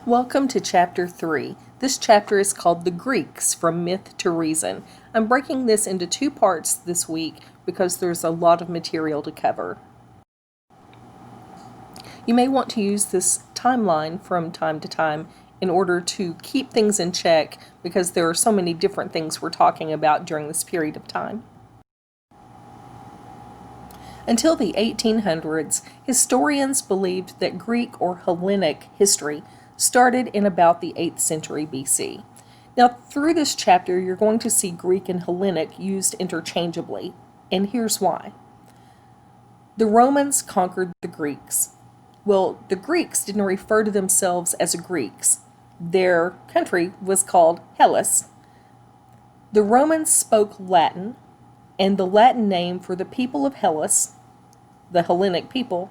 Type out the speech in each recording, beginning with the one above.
Welcome to Chapter 3. This chapter is called The Greeks, From Myth to Reason. I'm breaking this into two parts this week because there's a lot of material to cover. You may want to use this timeline from time to time in order to keep things in check because there are so many different things we're talking about during this period of time. Until the 1800s, historians believed that Greek or Hellenic history started in about the 8th century BC. Now, through this chapter, you're going to see Greek and Hellenic used interchangeably, and here's why. The Romans conquered the Greeks. Well, the Greeks didn't refer to themselves as Greeks. Their country was called Hellas. The Romans spoke Latin, and the Latin name for the people of Hellas, the Hellenic people,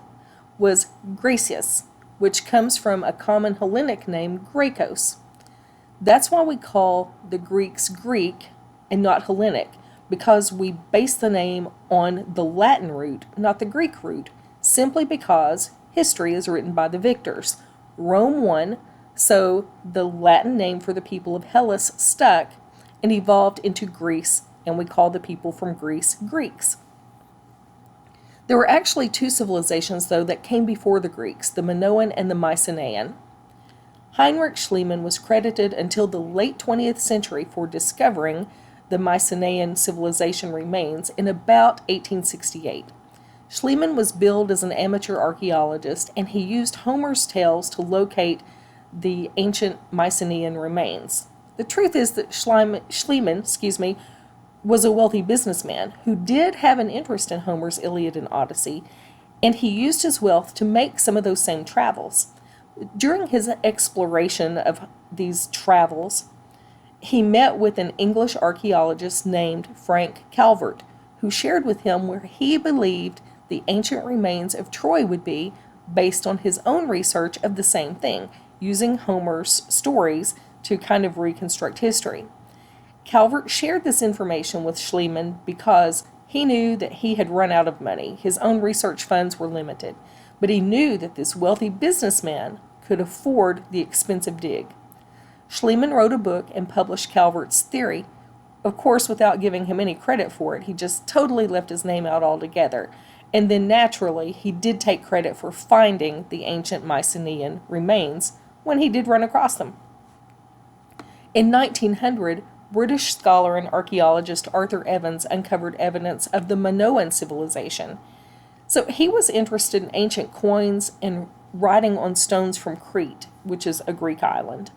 was Graecias, which comes from a common Hellenic name, Graikos. That's why we call the Greeks Greek and not Hellenic, because we base the name on the Latin root, not the Greek root, simply because history is written by the victors. Rome won, so the Latin name for the people of Hellas stuck and evolved into Greece, and we call the people from Greece Greeks. There were actually two civilizations, though, that came before the Greeks, the Minoan and the Mycenaean. Heinrich Schliemann was credited until the late 20th century for discovering the Mycenaean Civilization remains in about 1868. Schliemann was billed as an amateur archaeologist, and he used Homer's tales to locate the ancient Mycenaean remains. The truth is that Schliemann was a wealthy businessman who did have an interest in Homer's Iliad and Odyssey, and he used his wealth to make some of those same travels. During his exploration of these travels, he met with an English archaeologist named Frank Calvert, who shared with him where he believed the ancient remains of Troy would be based on his own research of the same thing, using Homer's stories to kind of reconstruct history. Calvert shared this information with Schliemann because he knew that he had run out of money. His own research funds were limited, but he knew that this wealthy businessman could afford the expensive dig. Schliemann wrote a book and published Calvert's theory, of course without giving him any credit for it. He just totally left his name out altogether. And then naturally, he did take credit for finding the ancient Mycenaean remains when he did run across them. In 1900, British scholar and archaeologist Arthur Evans uncovered evidence of the Minoan civilization. So he was interested in ancient coins and writing on stones from Crete, which is a Greek island.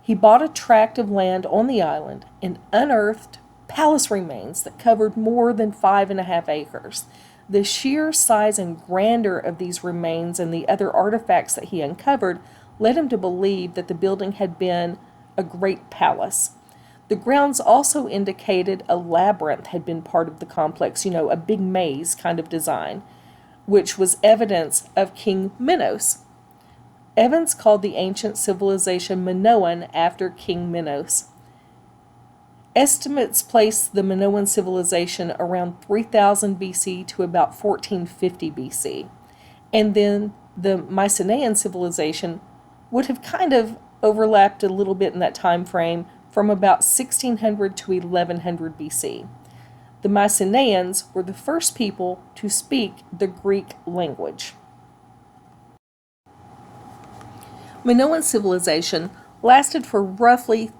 He bought a tract of land on the island and unearthed palace remains that covered more than 5.5 acres. The sheer size and grandeur of these remains and the other artifacts that he uncovered led him to believe that the building had been a great palace. The grounds also indicated a labyrinth had been part of the complex, a big maze kind of design, which was evidence of King Minos. Evans called the ancient civilization Minoan after King Minos. Estimates place the Minoan civilization around 3000 BC to about 1450 BC. And then the Mycenaean civilization would have kind of overlapped a little bit in that time frame from about 1600 to 1100 BC. The Mycenaeans were the first people to speak the Greek language. Minoan civilization lasted for roughly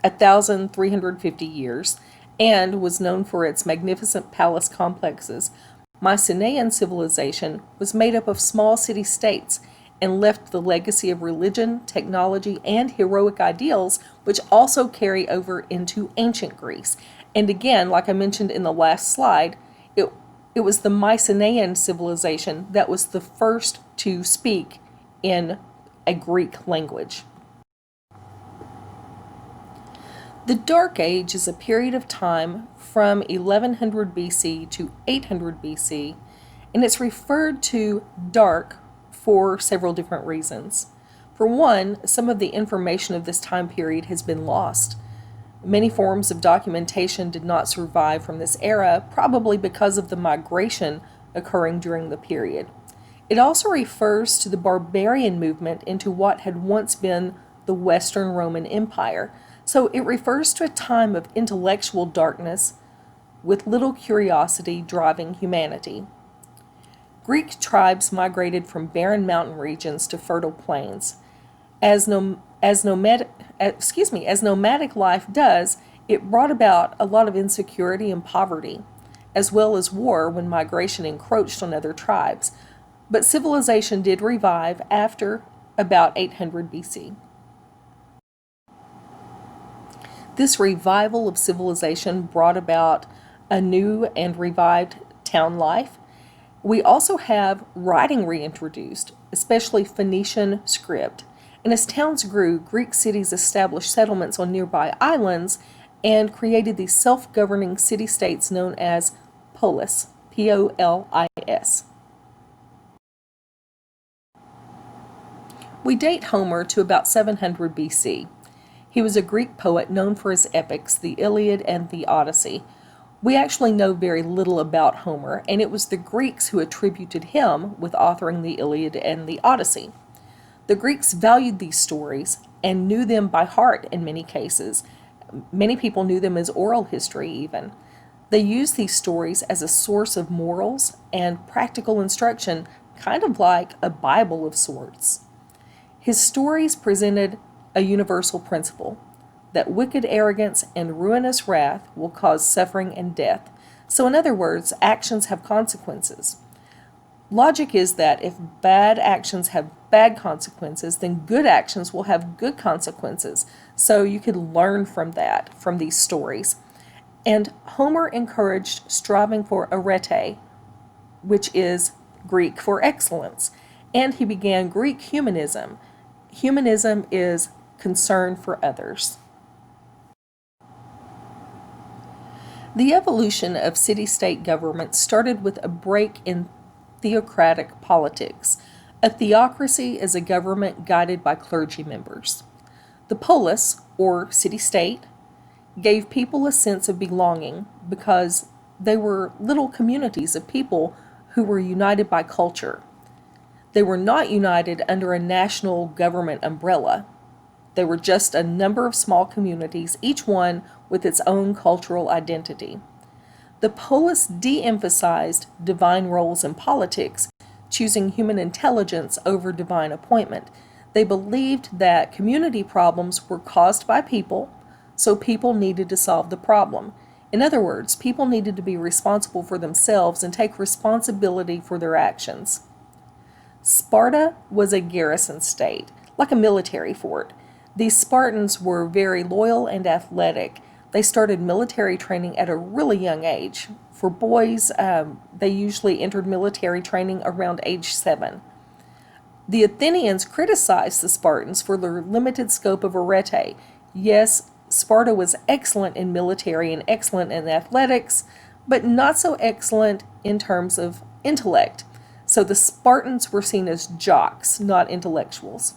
1,350 years and was known for its magnificent palace complexes. Mycenaean civilization was made up of small city-states and left the legacy of religion, technology, and heroic ideals, which also carry over into ancient Greece. And again, like I mentioned in the last slide, it was the Mycenaean civilization that was the first to speak in a Greek language. The Dark Age is a period of time from 1100 BC to 800 BC, and it's referred to dark for several different reasons. For one, some of the information of this time period has been lost. Many forms of documentation did not survive from this era, probably because of the migration occurring during the period. It also refers to the barbarian movement into what had once been the Western Roman Empire. So it refers to a time of intellectual darkness with little curiosity driving humanity. Greek tribes migrated from barren mountain regions to fertile plains. As nomadic life does, it brought about a lot of insecurity and poverty, as well as war when migration encroached on other tribes. But civilization did revive after about 800 BC. This revival of civilization brought about a new and revived town life. We also have writing reintroduced, especially Phoenician script. And as towns grew, Greek cities established settlements on nearby islands and created these self-governing city-states known as polis, Polis. We date Homer to about 700 BC. He was a Greek poet known for his epics, the Iliad and the Odyssey. We actually know very little about Homer, and it was the Greeks who attributed him with authoring the Iliad and the Odyssey. The Greeks valued these stories and knew them by heart in many cases. Many people knew them as oral history even. They used these stories as a source of morals and practical instruction, kind of like a Bible of sorts. His stories presented a universal principle, that wicked arrogance and ruinous wrath will cause suffering and death. So in other words, actions have consequences. Logic is that if bad actions have bad consequences, then good actions will have good consequences. So you could learn from that, from these stories. And Homer encouraged striving for arete, which is Greek for excellence. And he began Greek humanism. Humanism is concern for others. The evolution of city-state government started with a break in theocratic politics. A theocracy is a government guided by clergy members. The polis, or city-state, gave people a sense of belonging because they were little communities of people who were united by culture. They were not united under a national government umbrella. They were just a number of small communities, each one with its own cultural identity. The polis de-emphasized divine roles in politics, choosing human intelligence over divine appointment. They believed that community problems were caused by people, so people needed to solve the problem. In other words, people needed to be responsible for themselves and take responsibility for their actions. Sparta was a garrison state, like a military fort. These Spartans were very loyal and athletic. They started military training at a really young age. For boys, they usually entered military training around age 7. The Athenians criticized the Spartans for their limited scope of arete. Yes, Sparta was excellent in military and excellent in athletics, but not so excellent in terms of intellect. So the Spartans were seen as jocks, not intellectuals.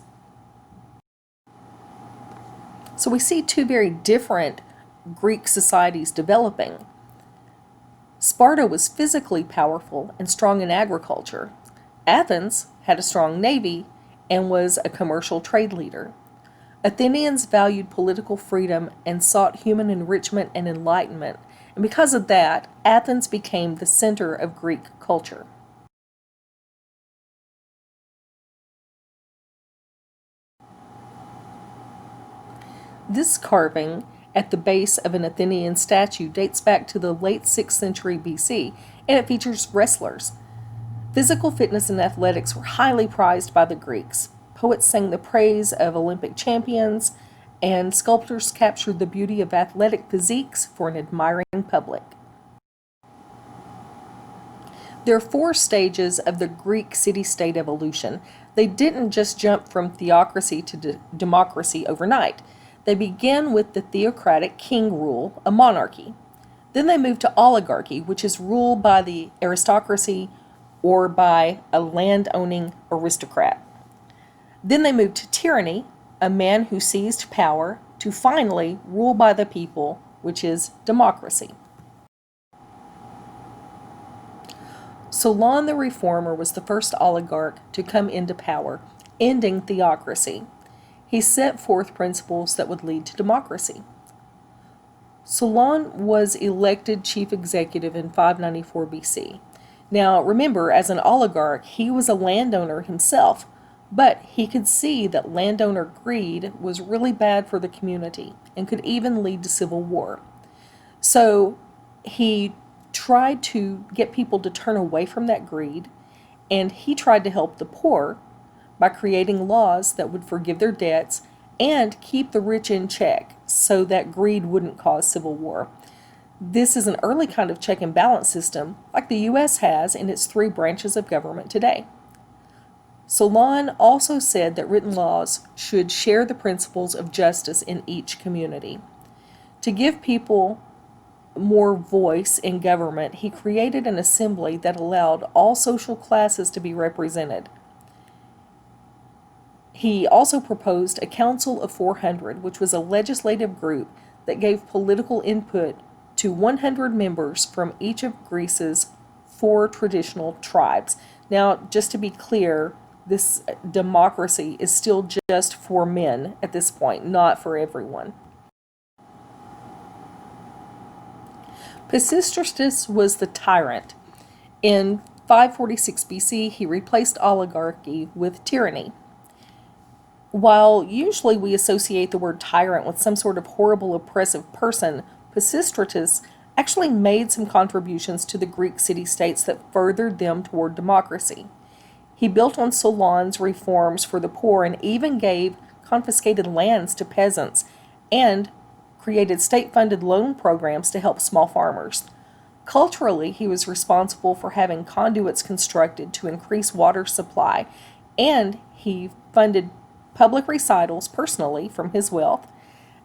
So we see two very different Greek societies developing. Sparta was physically powerful and strong in agriculture. Athens had a strong navy and was a commercial trade leader. Athenians valued political freedom and sought human enrichment and enlightenment, and because of that, Athens became the center of Greek culture. This carving at the base of an Athenian statue dates back to the late 6th century BC, and it features wrestlers. Physical fitness and athletics were highly prized by the Greeks. Poets sang the praise of Olympic champions, and sculptors captured the beauty of athletic physiques for an admiring public. There are 4 stages of the Greek city-state evolution. They didn't just jump from theocracy to democracy overnight. They begin with the theocratic king rule, a monarchy. Then they move to oligarchy, which is ruled by the aristocracy or by a land-owning aristocrat. Then they move to tyranny, a man who seized power, to finally rule by the people, which is democracy. Salon the Reformer was the first oligarch to come into power, ending theocracy. He set forth principles that would lead to democracy. Salon was elected chief executive in 594 BC. Now, remember, as an oligarch, he was a landowner himself, but he could see that landowner greed was really bad for the community and could even lead to civil war. So he tried to get people to turn away from that greed, and he tried to help the poor by creating laws that would forgive their debts and keep the rich in check so that greed wouldn't cause civil war. This is an early kind of check and balance system like the U.S. has in its three branches of government today. Salon also said that written laws should share the principles of justice in each community. To give people more voice in government, he created an assembly that allowed all social classes to be represented. He also proposed a Council of 400, which was a legislative group that gave political input to 100 members from each of Greece's 4 traditional tribes. Now, just to be clear, this democracy is still just for men at this point, not for everyone. Pisistratus was the tyrant. In 546 BC, he replaced oligarchy with tyranny. While usually we associate the word tyrant with some sort of horrible, oppressive person, Pisistratus actually made some contributions to the Greek city-states that furthered them toward democracy. He built on Solon's reforms for the poor and even gave confiscated lands to peasants and created state-funded loan programs to help small farmers. Culturally, he was responsible for having conduits constructed to increase water supply, and he funded public recitals personally from his wealth,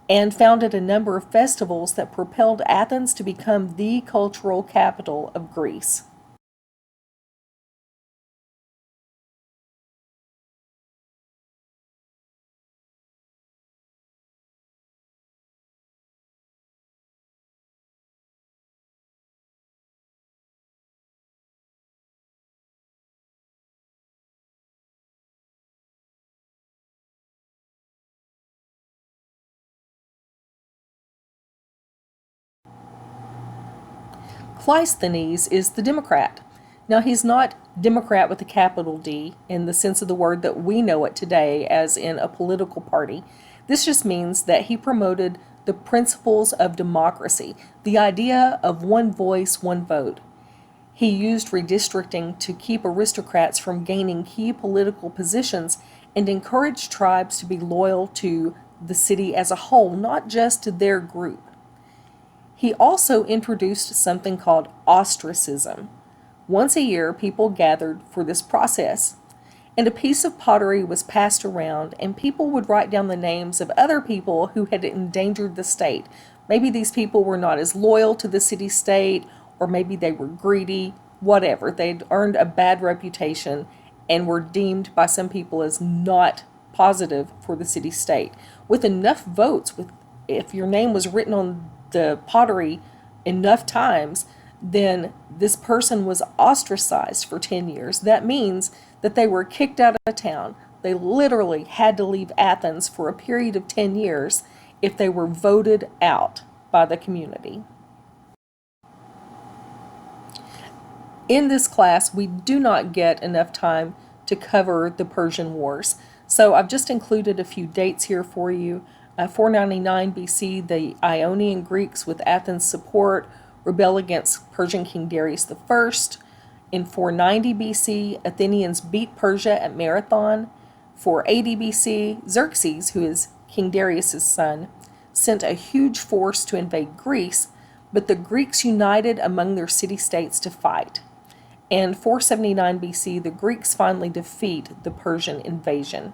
and founded a number of festivals that propelled Athens to become the cultural capital of Greece. Cleisthenes is the Democrat. Now, he's not Democrat with a capital D in the sense of the word that we know it today as in a political party. This just means that he promoted the principles of democracy, the idea of one voice, one vote. He used redistricting to keep aristocrats from gaining key political positions and encouraged tribes to be loyal to the city as a whole, not just to their group. He also introduced something called ostracism. Once a year, people gathered for this process, and a piece of pottery was passed around, and people would write down the names of other people who had endangered the state. Maybe these people were not as loyal to the city-state, or maybe they were greedy, whatever. They'd earned a bad reputation and were deemed by some people as not positive for the city-state. With enough votes, if your name was written on the pottery enough times, then this person was ostracized for 10 years. That means that they were kicked out of town. They literally had to leave Athens for a period of 10 years if they were voted out by the community. In this class, we do not get enough time to cover the Persian Wars, so I've just included a few dates here for you. 499 BC, the Ionian Greeks, with Athens' support, rebel against Persian King Darius I. In 490 BC, Athenians beat Persia at Marathon. 480 BC, Xerxes, who is King Darius' son, sent a huge force to invade Greece, but the Greeks united among their city-states to fight. And 479 BC, the Greeks finally defeat the Persian invasion.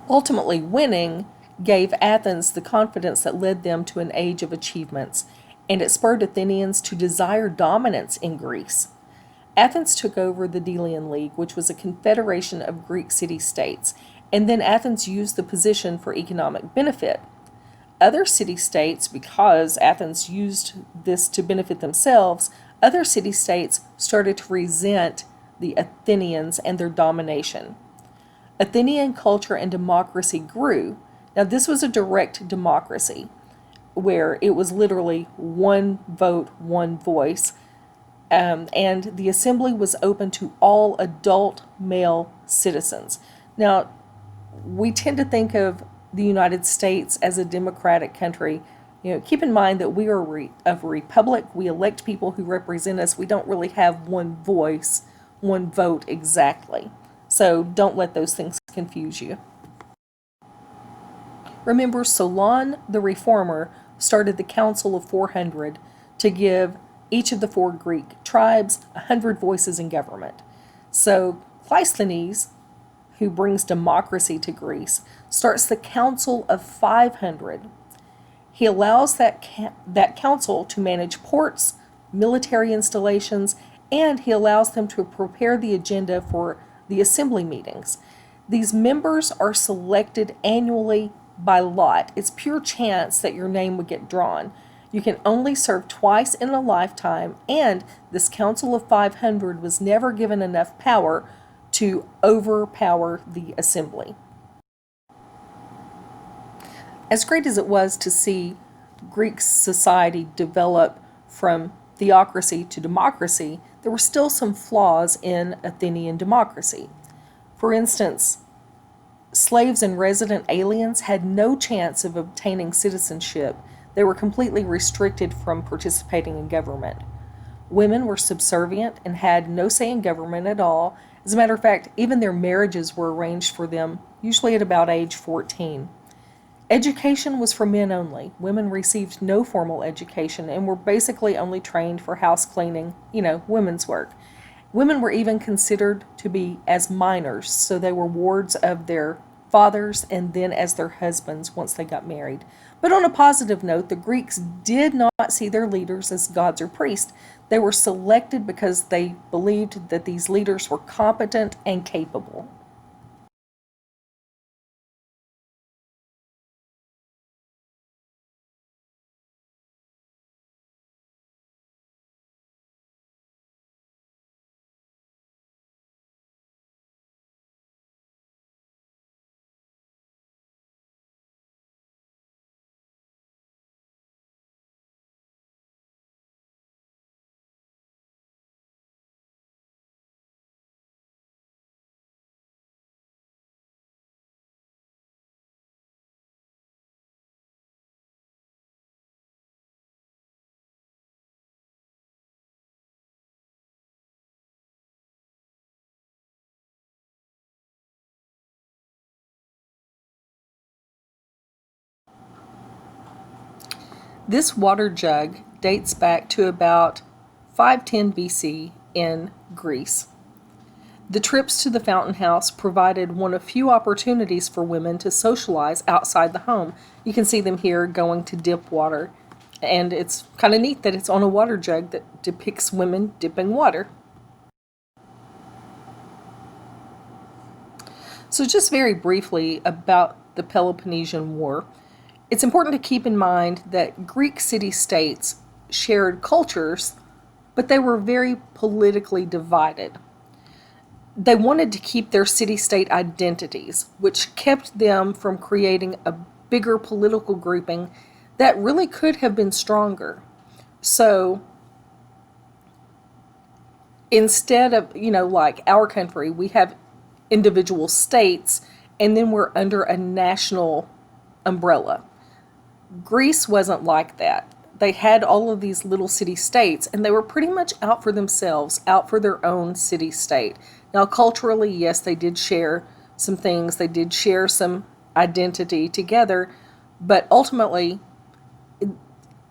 Ultimately winning gave Athens the confidence that led them to an age of achievements, and it spurred Athenians to desire dominance in Greece. Athens took over the Delian League, which was a confederation of Greek city-states, and then Athens used the position for economic benefit. Other city-states, because Athens used this to benefit themselves, other city-states started to resent the Athenians and their domination. Athenian culture and democracy grew. Now, this was a direct democracy where it was literally one vote, one voice, and the assembly was open to all adult male citizens. Now, we tend to think of the United States as a democratic country. Keep in mind that we are a republic. We elect people who represent us. We don't really have one voice, one vote exactly. So don't let those things confuse you. Remember, Salon the Reformer started the Council of 400 to give each of the 4 Greek tribes 100 voices in government. So Cleisthenes, who brings democracy to Greece, starts the Council of 500. He allows that council to manage ports, military installations, and he allows them to prepare the agenda for the assembly meetings. These members are selected annually by lot. It's pure chance that your name would get drawn. You can only serve twice in a lifetime, and this Council of 500 was never given enough power to overpower the assembly. As great as it was to see Greek society develop from theocracy to democracy, there were still some flaws in Athenian democracy. For instance, slaves and resident aliens had no chance of obtaining citizenship. They were completely restricted from participating in government. Women were subservient and had no say in government at all. As a matter of fact, even their marriages were arranged for them, usually at about age 14. Education was for men only. Women received no formal education and were basically only trained for house cleaning, women's work. Women were even considered to be as minors, so they were wards of their fathers and then as their husbands once they got married. But on a positive note, the Greeks did not see their leaders as gods or priests. They were selected because they believed that these leaders were competent and capable. This water jug dates back to about 510 BC in Greece. The trips to the fountain house provided one of few opportunities for women to socialize outside the home. You can see them here going to dip water, and it's kind of neat that it's on a water jug that depicts women dipping water. So just very briefly about the Peloponnesian War. It's important to keep in mind that Greek city-states shared cultures, but they were very politically divided. They wanted to keep their city-state identities, which kept them from creating a bigger political grouping that really could have been stronger. So instead of, like our country, we have individual states and then we're under a national umbrella. Greece wasn't like that. They had all of these little city-states, and they were pretty much out for themselves, out for their own city-state. Now, culturally, yes, they did share some things. They did share some identity together, but ultimately,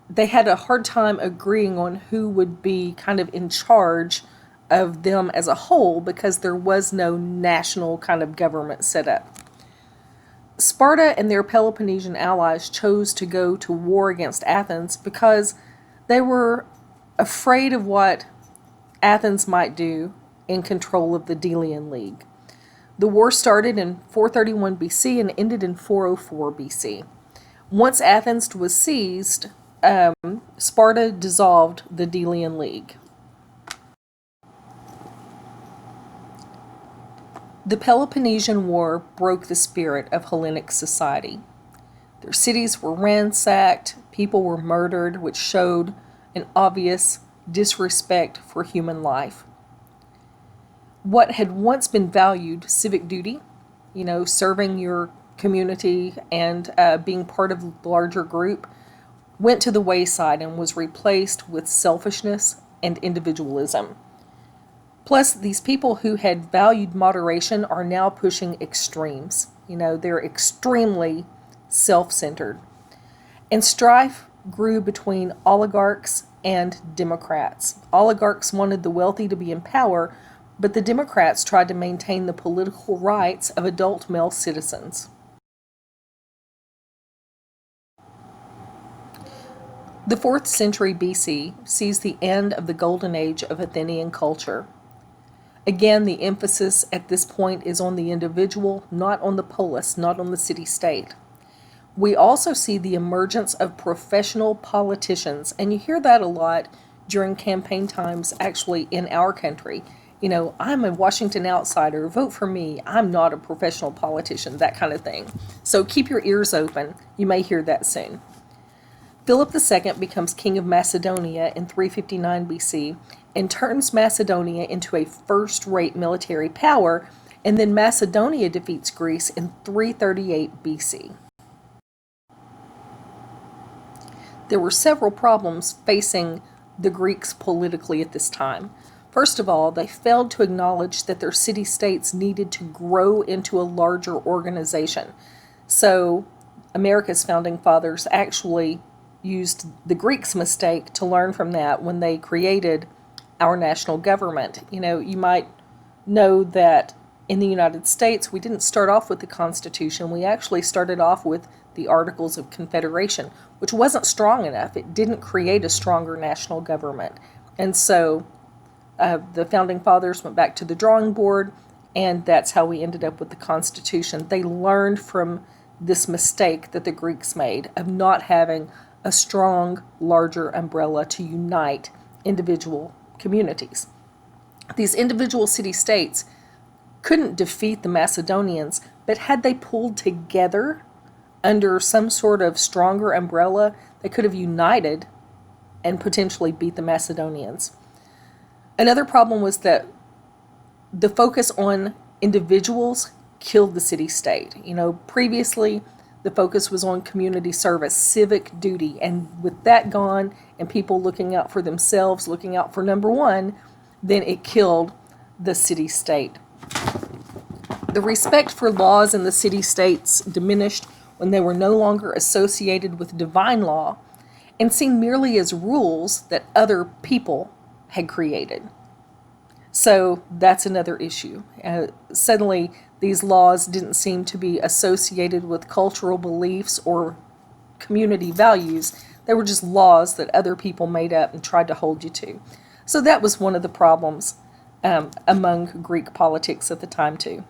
they had a hard time agreeing on who would be kind of in charge of them as a whole because there was no national kind of government set up. Sparta and their Peloponnesian allies chose to go to war against Athens because they were afraid of what Athens might do in control of the Delian League. The war started in 431 BC and ended in 404 BC. Once Athens was seized, Sparta dissolved the Delian League. The Peloponnesian War broke the spirit of Hellenic society. Their cities were ransacked, people were murdered, which showed an obvious disrespect for human life. What had once been valued, civic duty, serving your community and being part of the larger group, went to the wayside and was replaced with selfishness and individualism. Plus, these people who had valued moderation are now pushing extremes. They're extremely self-centered. And strife grew between oligarchs and Democrats. Oligarchs wanted the wealthy to be in power, but the Democrats tried to maintain the political rights of adult male citizens. The 4th century BC sees the end of the golden age of Athenian culture. Again, the emphasis at this point is on the individual, not on the polis, not on the city-state. We also see the emergence of professional politicians, and you hear that a lot during campaign times actually in our country. I'm a Washington outsider, vote for me, I'm not a professional politician, that kind of thing. So keep your ears open, you may hear that soon. Philip II becomes king of Macedonia in 359 BC and turns Macedonia into a first-rate military power, and then Macedonia defeats Greece in 338 BC. There were several problems facing the Greeks politically at this time. First of all, they failed to acknowledge that their city-states needed to grow into a larger organization. So America's founding fathers actually used the Greeks' mistake to learn from that when they created our national government. You might know that in the United States, we didn't start off with the Constitution. We actually started off with the Articles of Confederation, which wasn't strong enough. It didn't create a stronger national government. And so the founding fathers went back to the drawing board, and that's how we ended up with the Constitution. They learned from this mistake that the Greeks made of not having a strong, larger umbrella to unite individual communities. These individual city-states couldn't defeat the Macedonians, but had they pulled together under some sort of stronger umbrella, they could have united and potentially beat the Macedonians. Another problem was that the focus on individuals killed the city-state. Previously, the focus was on community service, civic duty, and with that gone and people looking out for themselves, looking out for number one, then it killed the city-state. The respect for laws in the city-states diminished when they were no longer associated with divine law and seen merely as rules that other people had created. So that's another issue. Suddenly, these laws didn't seem to be associated with cultural beliefs or community values. They were just laws that other people made up and tried to hold you to. So that was one of the problems among Greek politics at the time too.